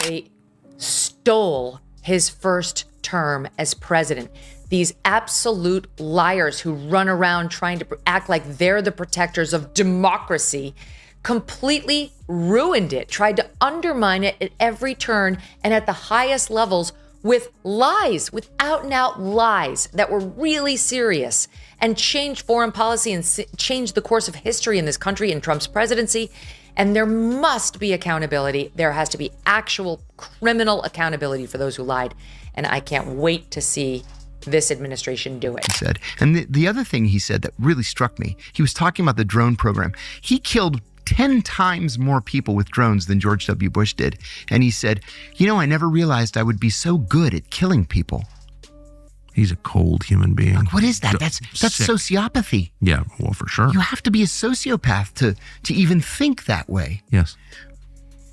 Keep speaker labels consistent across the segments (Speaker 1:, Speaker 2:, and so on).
Speaker 1: They stole his first term as president. These absolute liars who run around trying to act like they're the protectors of democracy completely ruined it, tried to undermine it at every turn and at the highest levels with lies, with out and out lies that were really serious, and changed foreign policy and changed the course of history in this country in Trump's presidency. And there must be accountability. There has to be actual criminal accountability for those who lied. And I can't wait to see this administration do it.
Speaker 2: He said. And the other thing he said that really struck me, he was talking about the drone program. He killed 10 times more people with drones than George W. Bush did. And he said, I never realized I would be so good at killing people.
Speaker 3: He's a cold human being.
Speaker 2: Like, what is that? That's
Speaker 3: Sick.
Speaker 2: sociopathy.
Speaker 3: Yeah, well, for sure.
Speaker 2: You have to be a sociopath to even think that way.
Speaker 3: Yes.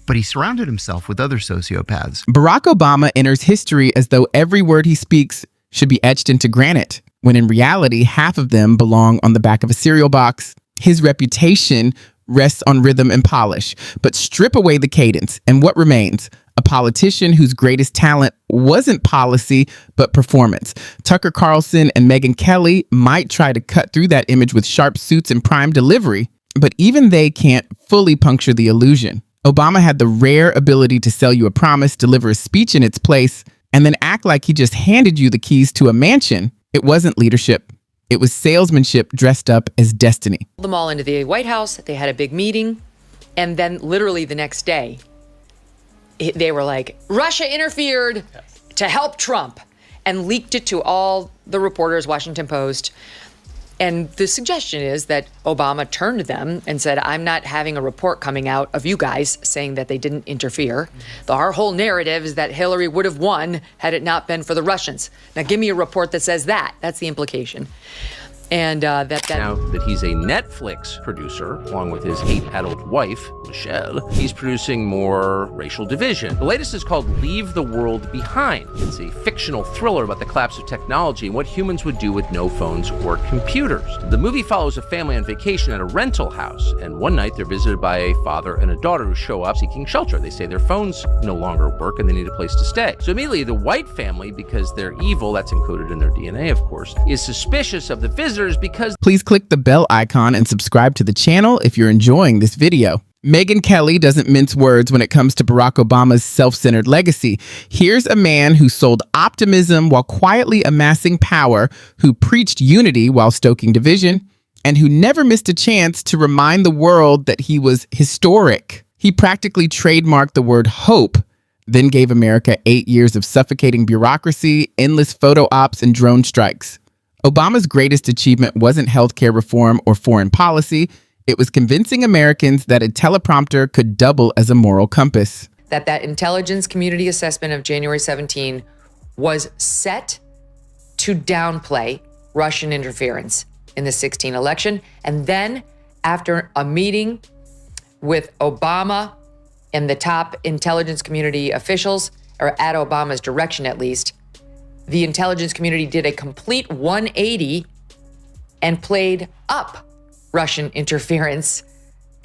Speaker 2: But he surrounded himself with other sociopaths.
Speaker 4: Barack Obama enters history as though every word he speaks should be etched into granite, when in reality, half of them belong on the back of a cereal box. His reputation rests on rhythm and polish, but strip away the cadence, and what remains? A politician whose greatest talent wasn't policy, but performance. Tucker Carlson and Megyn Kelly might try to cut through that image with sharp suits and prime delivery, but even they can't fully puncture the illusion. Obama had the rare ability to sell you a promise, deliver a speech in its place, and then act like he just handed you the keys to a mansion. It wasn't leadership. It was salesmanship dressed up as destiny.
Speaker 1: Them all into the White House. They had a big meeting. And then literally the next day, they were like, Russia interfered to help Trump, and leaked it to all the reporters, Washington Post. And the suggestion is that Obama turned to them and said, I'm not having a report coming out of you guys saying that they didn't interfere. Our whole narrative is that Hillary would have won had it not been for the Russians. Now, give me a report that says that. That's the implication. And
Speaker 5: Now that he's a Netflix producer, along with his 8-adult wife, Michelle, he's producing more racial division. The latest is called Leave the World Behind. It's a fictional thriller about the collapse of technology and what humans would do with no phones or computers. The movie follows a family on vacation at a rental house, and one night they're visited by a father and a daughter who show up seeking shelter. They say their phones no longer work and they need a place to stay. So immediately the white family, because they're evil, that's encoded in their DNA, of course, is suspicious of the visitors because...
Speaker 4: Please click the bell icon and subscribe to the channel if you're enjoying this video. Megyn Kelly doesn't mince words when it comes to Barack Obama's self-centered legacy. Here's a man who sold optimism while quietly amassing power, who preached unity while stoking division, and who never missed a chance to remind the world that he was historic. He practically trademarked the word hope, then gave America 8 years of suffocating bureaucracy, endless photo ops, and drone strikes. Obama's greatest achievement wasn't healthcare reform or foreign policy. It was convincing Americans that a teleprompter could double as a moral compass.
Speaker 1: That intelligence community assessment of January 17 was set to downplay Russian interference in the 16 election. And then after a meeting with Obama and the top intelligence community officials, or at Obama's direction at least, the intelligence community did a complete 180 and played up Russian interference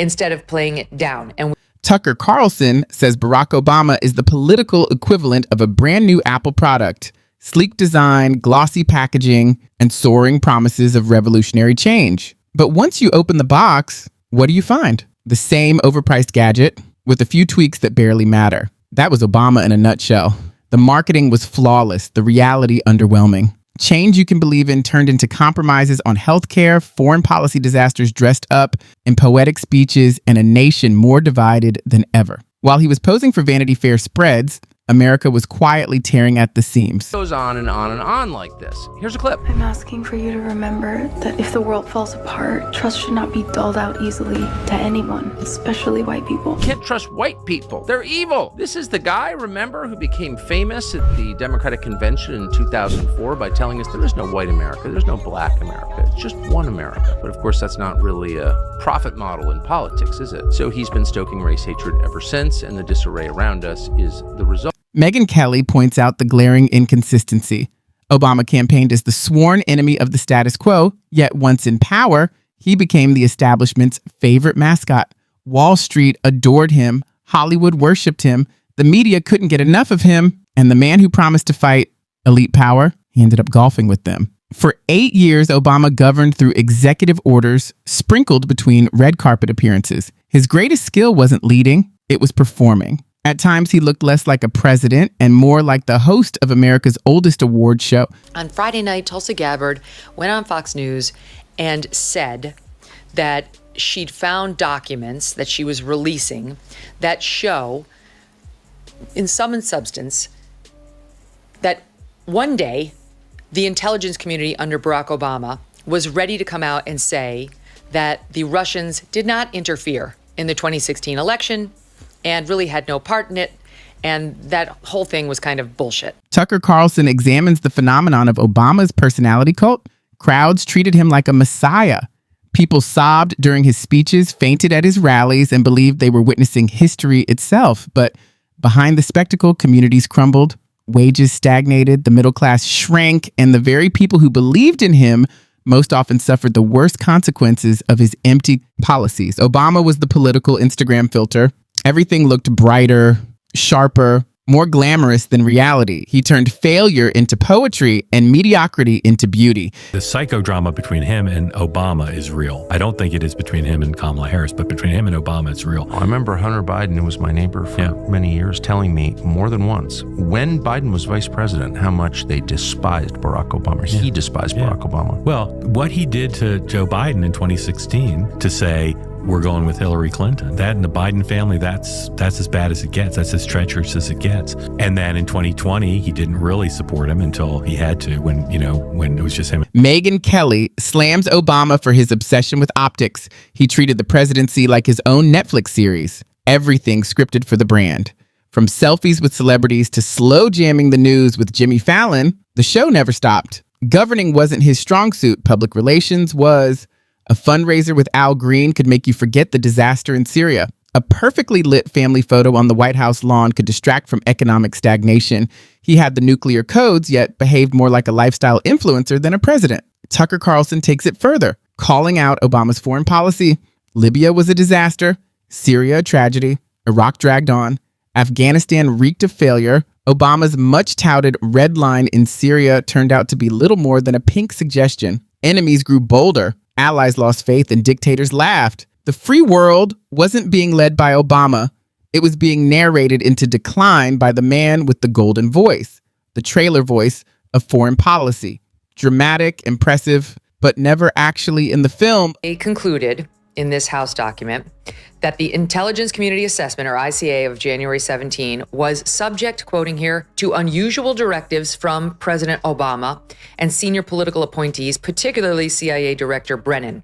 Speaker 1: instead of playing it down. And
Speaker 4: Tucker Carlson says Barack Obama is the political equivalent of a brand new Apple product. Sleek design, glossy packaging, and soaring promises of revolutionary change. But once you open the box, what do you find? The same overpriced gadget with a few tweaks that barely matter. That was Obama in a nutshell. The marketing was flawless, the reality underwhelming. Change you can believe in turned into compromises on healthcare, foreign policy disasters dressed up in poetic speeches, and a nation more divided than ever. While he was posing for Vanity Fair spreads, America was quietly tearing at the seams.
Speaker 5: It goes on and on and on like this. Here's a clip.
Speaker 6: I'm asking for you to remember that if the world falls apart, trust should not be doled out easily to anyone, especially white people.
Speaker 5: Can't trust white people. They're evil. This is the guy, remember, who became famous at the Democratic Convention in 2004 by telling us there is no white America, there's no black America, it's just one America. But of course, that's not really a profit model in politics, is it? So he's been stoking race hatred ever since, and the disarray around us is the result.
Speaker 4: Megyn Kelly points out the glaring inconsistency. Obama campaigned as the sworn enemy of the status quo, yet once in power, he became the establishment's favorite mascot. Wall Street adored him, Hollywood worshipped him, The media couldn't get enough of him, and the man who promised to fight elite power, he ended up golfing with them. For 8 years, Obama governed through executive orders sprinkled between red carpet appearances. His greatest skill wasn't leading, it was performing. At times, he looked less like a president and more like the host of America's oldest award show.
Speaker 1: On Friday night, Tulsi Gabbard went on Fox News and said that she'd found documents that she was releasing that show, in sum and substance, that one day the intelligence community under Barack Obama was ready to come out and say that the Russians did not interfere in the 2016 election and really had no part in it, and that whole thing was kind of bullshit.
Speaker 4: Tucker Carlson examines the phenomenon of Obama's personality cult. Crowds treated him like a messiah. People sobbed during his speeches, fainted at his rallies, and believed they were witnessing history itself. But behind the spectacle, communities crumbled, wages stagnated, the middle class shrank, and the very people who believed in him most often suffered the worst consequences of his empty policies. Obama was the political Instagram filter. Everything looked brighter, sharper, more glamorous than reality. He turned failure into poetry and mediocrity into beauty.
Speaker 7: The psychodrama between him and Obama is real. I don't think it is between him and Kamala Harris, but between him and Obama, it's real.
Speaker 3: I remember Hunter Biden, who was my neighbor for many years, telling me more than once, when Biden was vice president, how much they despised Barack Obama. He despised Barack Obama.
Speaker 7: Well, what he did to Joe Biden in 2016 to say, we're going with Hillary Clinton. That in the Biden family, that's as bad as it gets. That's as treacherous as it gets. And then in 2020, he didn't really support him until he had to, when it was just him.
Speaker 4: Megyn Kelly slams Obama for his obsession with optics. He treated the presidency like his own Netflix series. Everything scripted for the brand. From selfies with celebrities to slow jamming the news with Jimmy Fallon, the show never stopped. Governing wasn't his strong suit. Public relations was. A fundraiser with Al Green could make you forget the disaster in Syria. A perfectly lit family photo on the White House lawn could distract from economic stagnation. He had the nuclear codes, yet behaved more like a lifestyle influencer than a president. Tucker Carlson takes it further, calling out Obama's foreign policy. Libya was a disaster. Syria a tragedy. Iraq dragged on. Afghanistan reeked of failure. Obama's much-touted red line in Syria turned out to be little more than a pink suggestion. Enemies grew bolder. Allies lost faith and dictators laughed. The free world wasn't being led by Obama. It was being narrated into decline by the man with the golden voice, the trailer voice of foreign policy. Dramatic, impressive, but never actually in the film.
Speaker 1: They concluded in this House document that the Intelligence Community Assessment, or ICA, of January 17 was subject, quoting here, to unusual directives from President Obama and senior political appointees, particularly CIA Director Brennan.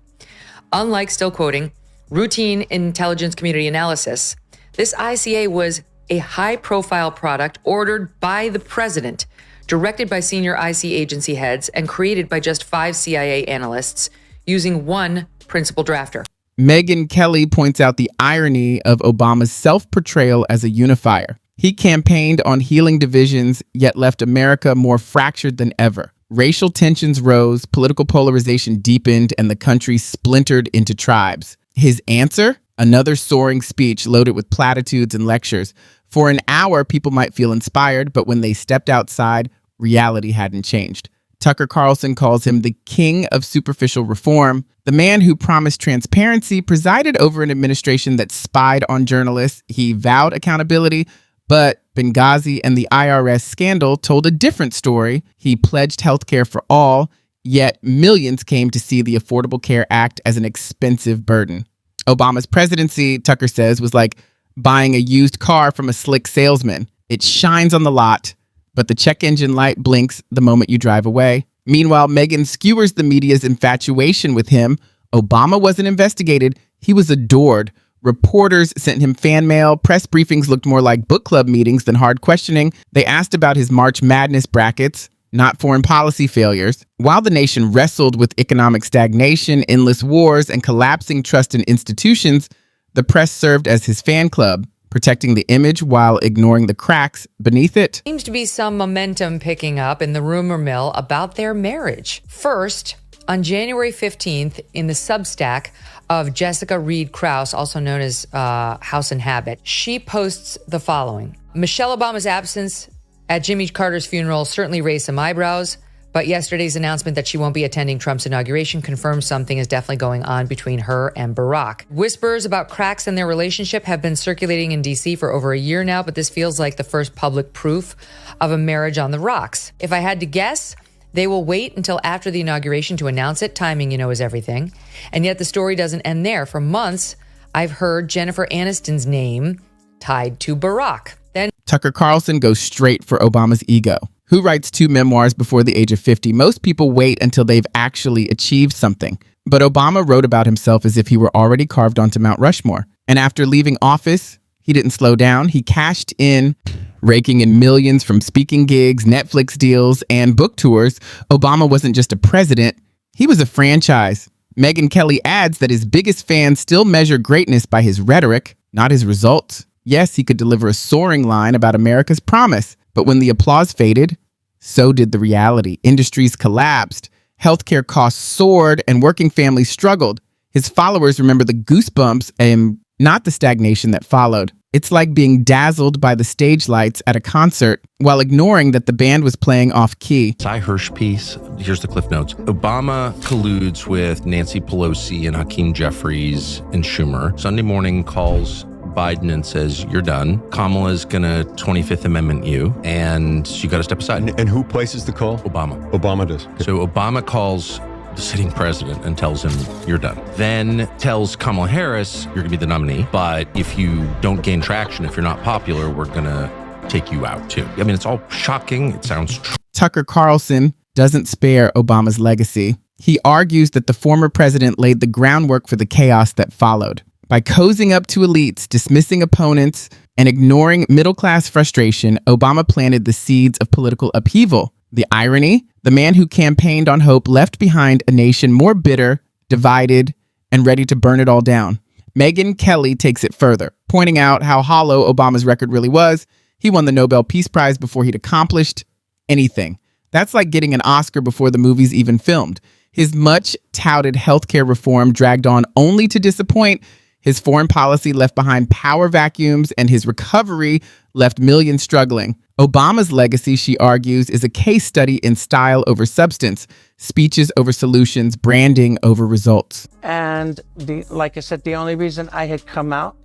Speaker 1: Unlike, still quoting, routine intelligence community analysis, this ICA was a high-profile product ordered by the president, directed by senior IC agency heads, and created by just 5 CIA analysts using one principal drafter.
Speaker 4: Megyn Kelly points out the irony of Obama's self-portrayal as a unifier. He campaigned on healing divisions, yet left America more fractured than ever. Racial tensions rose, political polarization deepened, and the country splintered into tribes. His answer? Another soaring speech loaded with platitudes and lectures. For an hour, people might feel inspired, but when they stepped outside, reality hadn't changed. Tucker Carlson calls him the king of superficial reform, the man who promised transparency, presided over an administration that spied on journalists. He vowed accountability, but Benghazi and the IRS scandal told a different story. He pledged healthcare for all, yet millions came to see the Affordable Care Act as an expensive burden. Obama's presidency, Tucker says, was like buying a used car from a slick salesman. It shines on the lot, but the check engine light blinks the moment you drive away. Meanwhile, Megyn skewers the media's infatuation with him. Obama wasn't investigated. He was adored. Reporters sent him fan mail. Press briefings looked more like book club meetings than hard questioning. They asked about his March Madness brackets, not foreign policy failures. While the nation wrestled with economic stagnation, endless wars, and collapsing trust in institutions, the press served as his fan club, protecting the image while ignoring the cracks beneath it.
Speaker 1: Seems to be some momentum picking up in the rumor mill about their marriage. First, on January 15th, in the Substack of Jessica Reed Krause, also known as House and Habit, she posts the following. Michelle Obama's absence at Jimmy Carter's funeral certainly raised some eyebrows, but yesterday's announcement that she won't be attending Trump's inauguration confirms something is definitely going on between her and Barack. Whispers about cracks in their relationship have been circulating in D.C. for over a year now, but this feels like the first public proof of a marriage on the rocks. If I had to guess, they will wait until after the inauguration to announce it. Timing, is everything. And yet the story doesn't end there. For months, I've heard Jennifer Aniston's name tied to Barack. Then
Speaker 4: Tucker Carlson goes straight for Obama's ego. Who writes 2 memoirs before the age of 50? Most people wait until they've actually achieved something. But Obama wrote about himself as if he were already carved onto Mount Rushmore. And after leaving office, he didn't slow down. He cashed in, raking in millions from speaking gigs, Netflix deals, and book tours. Obama wasn't just a president, he was a franchise. Megyn Kelly adds that his biggest fans still measure greatness by his rhetoric, not his results. Yes, he could deliver a soaring line about America's promise, but when the applause faded, so did the reality. Industries collapsed, healthcare costs soared, and working families struggled. His followers remember the goosebumps and not the stagnation that followed. It's like being dazzled by the stage lights at a concert while ignoring that the band was playing off key.
Speaker 3: Cy Hirsch piece. Here's the cliff notes. Obama colludes with Nancy Pelosi and Hakeem Jeffries and Schumer. Sunday morning calls Biden and says, you're done. Kamala's gonna 25th Amendment you, and you gotta step aside.
Speaker 8: And who places the call?
Speaker 3: Obama.
Speaker 8: Obama does.
Speaker 3: So Obama calls the sitting president and tells him, you're done. Then tells Kamala Harris, you're gonna be the nominee, but if you don't gain traction, if you're not popular, we're gonna take you out too. I mean, it's all shocking. It sounds true.
Speaker 4: Tucker Carlson doesn't spare Obama's legacy. He argues that the former president laid the groundwork for the chaos that followed. By cozying up to elites, dismissing opponents, and ignoring middle-class frustration, Obama planted the seeds of political upheaval. The irony, the man who campaigned on hope left behind a nation more bitter, divided, and ready to burn it all down. Megyn Kelly takes it further, pointing out how hollow Obama's record really was. He won the Nobel Peace Prize before he'd accomplished anything. That's like getting an Oscar before the movie's even filmed. His much-touted healthcare reform dragged on only to disappoint. His foreign policy left behind power vacuums, and his recovery left millions struggling. Obama's legacy, she argues, is a case study in style over substance, speeches over solutions, branding over results.
Speaker 9: And like I said, the only reason I had come out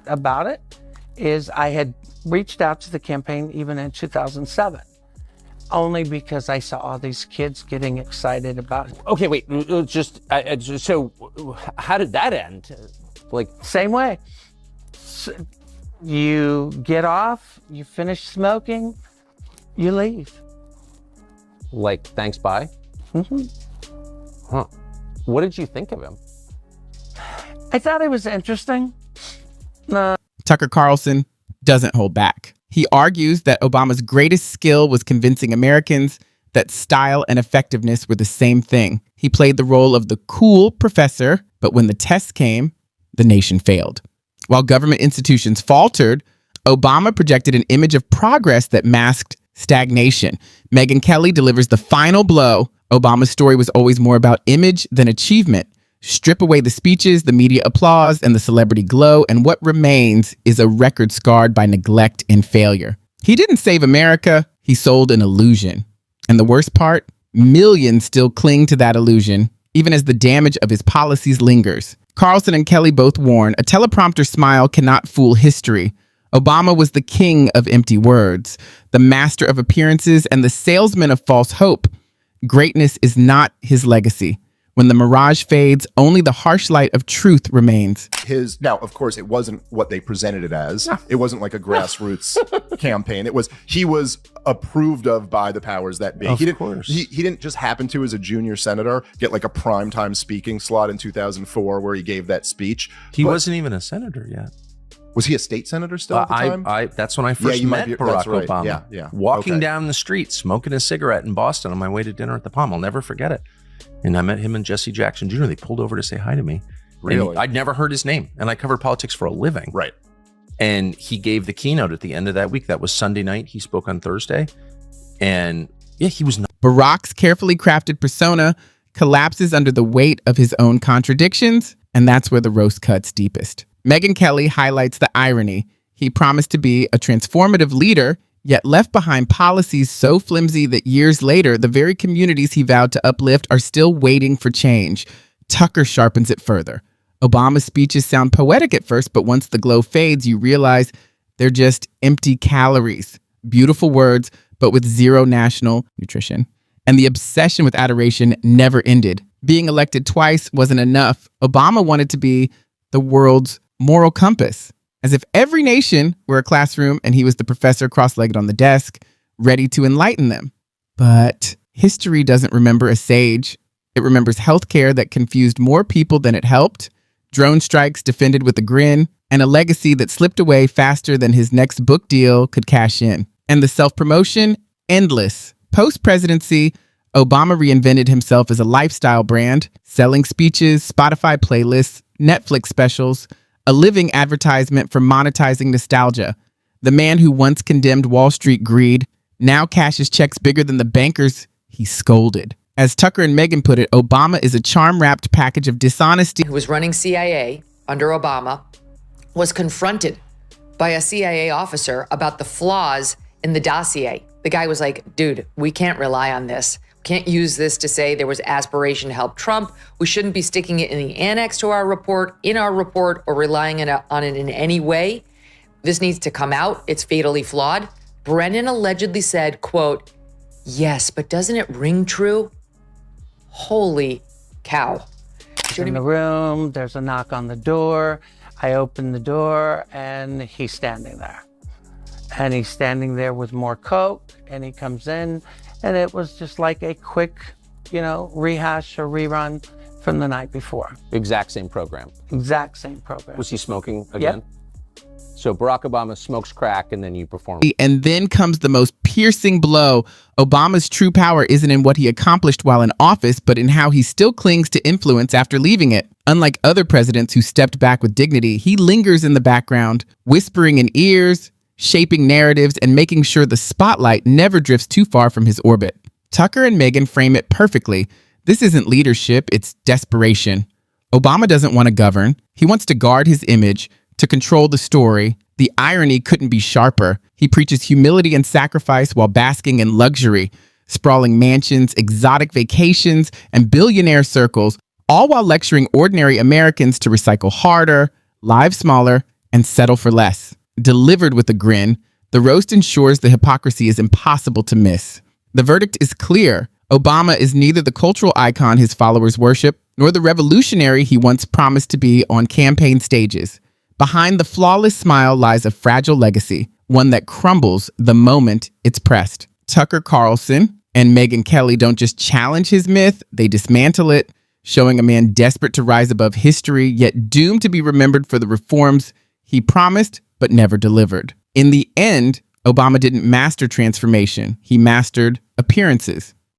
Speaker 9: about it is I had reached out to the campaign even in 2007, only because I saw all these kids getting excited about it.
Speaker 5: Okay, wait, so how did that end?
Speaker 9: Same way. You get off, you finish smoking, you leave.
Speaker 5: Thanks, bye?
Speaker 9: Mm-hmm.
Speaker 5: Huh. What did you think of him?
Speaker 9: I thought it was interesting.
Speaker 4: Tucker Carlson doesn't hold back. He argues that Obama's greatest skill was convincing Americans that style and effectiveness were the same thing. He played the role of the cool professor, but when the test came, the nation failed. While government institutions faltered, Obama projected an image of progress that masked stagnation. Megyn Kelly delivers the final blow. Obama's story was always more about image than achievement. Strip away the speeches, the media applause, and the celebrity glow, and what remains is a record scarred by neglect and failure. He didn't save America, he sold an illusion. And the worst part, millions still cling to that illusion, even as the damage of his policies lingers. Carlson and Kelly both warn, a teleprompter smile cannot fool history. Obama was the king of empty words, the master of appearances, and the salesman of false hope. Greatness is not his legacy. When the mirage fades, only the harsh light of truth remains.
Speaker 10: Now, of course, it wasn't what they presented it as. It wasn't like a grassroots campaign. He was approved of by the powers that be. He didn't just happen to, as a junior senator, get like a primetime speaking slot in 2004 where he gave that speech.
Speaker 3: He wasn't even a senator yet.
Speaker 10: Was he a state senator still at the time?
Speaker 3: That's when I first met Barack Obama.
Speaker 10: Yeah.
Speaker 3: Walking down the street, smoking a cigarette in Boston on my way to dinner at the Palm. I'll never forget it. And I met him and Jesse Jackson Jr. They pulled over to say hi to me.
Speaker 10: Really?
Speaker 3: I'd never heard his name, and I covered politics for a living.
Speaker 10: Right.
Speaker 3: And he gave the keynote at the end of that week. That was Sunday night. He spoke on Thursday. And yeah, he was not.
Speaker 4: Barack's carefully crafted persona collapses under the weight of his own contradictions, and that's where the roast cuts deepest. Megyn Kelly highlights the irony. He promised to be a transformative leader, yet left behind policies so flimsy that years later, the very communities he vowed to uplift are still waiting for change. Tucker sharpens it further. Obama's speeches sound poetic at first, but once the glow fades, you realize they're just empty calories. Beautiful words, but with zero national nutrition. And the obsession with adoration never ended. Being elected twice wasn't enough. Obama wanted to be the world's moral compass, as if every nation were a classroom and he was the professor cross-legged on the desk, ready to enlighten them. But history doesn't remember a sage. It remembers healthcare that confused more people than it helped, drone strikes defended with a grin, and a legacy that slipped away faster than his next book deal could cash in. And the self-promotion, endless. Post-presidency, Obama reinvented himself as a lifestyle brand, selling speeches, Spotify playlists, Netflix specials, a living advertisement for monetizing nostalgia. The man who once condemned Wall Street greed now cashes checks bigger than the bankers he scolded. As Tucker and Megyn put it, Obama is a charm-wrapped package of dishonesty.
Speaker 1: Who was running CIA under Obama, was confronted by a CIA officer about the flaws in the dossier. The guy was like, dude, we can't rely on this. We can't use this to say there was aspiration to help Trump. We shouldn't be sticking it in the annex to our report, or relying on it in any way. This needs to come out. It's fatally flawed. Brennan allegedly said, quote, yes, but doesn't it ring true? Holy cow.
Speaker 9: In the room, there's a knock on the door. I open the door and he's standing there. And he's standing there with more coke, and he comes in, and it was just like a quick, rehash or rerun from the night before.
Speaker 5: Exact same program.
Speaker 9: Exact same program.
Speaker 5: Was he smoking again?
Speaker 9: Yep.
Speaker 5: So Barack Obama smokes crack, and then you perform.
Speaker 4: And then comes the most piercing blow. Obama's true power isn't in what he accomplished while in office, but in how he still clings to influence after leaving it. Unlike other presidents who stepped back with dignity, he lingers in the background, whispering in ears, shaping narratives, and making sure the spotlight never drifts too far from his orbit. Tucker and Megyn frame it perfectly. This isn't leadership, it's desperation. Obama doesn't want to govern. He wants to guard his image, to control the story. The irony couldn't be sharper. He preaches humility and sacrifice while basking in luxury, sprawling mansions, exotic vacations, and billionaire circles, all while lecturing ordinary Americans to recycle harder, live smaller, and settle for less. Delivered with a grin, the roast ensures the hypocrisy is impossible to miss. The verdict is clear. Obama is neither the cultural icon his followers worship, nor the revolutionary he once promised to be on campaign stages. Behind the flawless smile lies a fragile legacy, one that crumbles the moment it's pressed. Tucker Carlson and Megyn Kelly don't just challenge his myth, they dismantle it, showing a man desperate to rise above history, yet doomed to be remembered for the reforms he promised but never delivered. In the end, Obama didn't master transformation. He mastered appearances.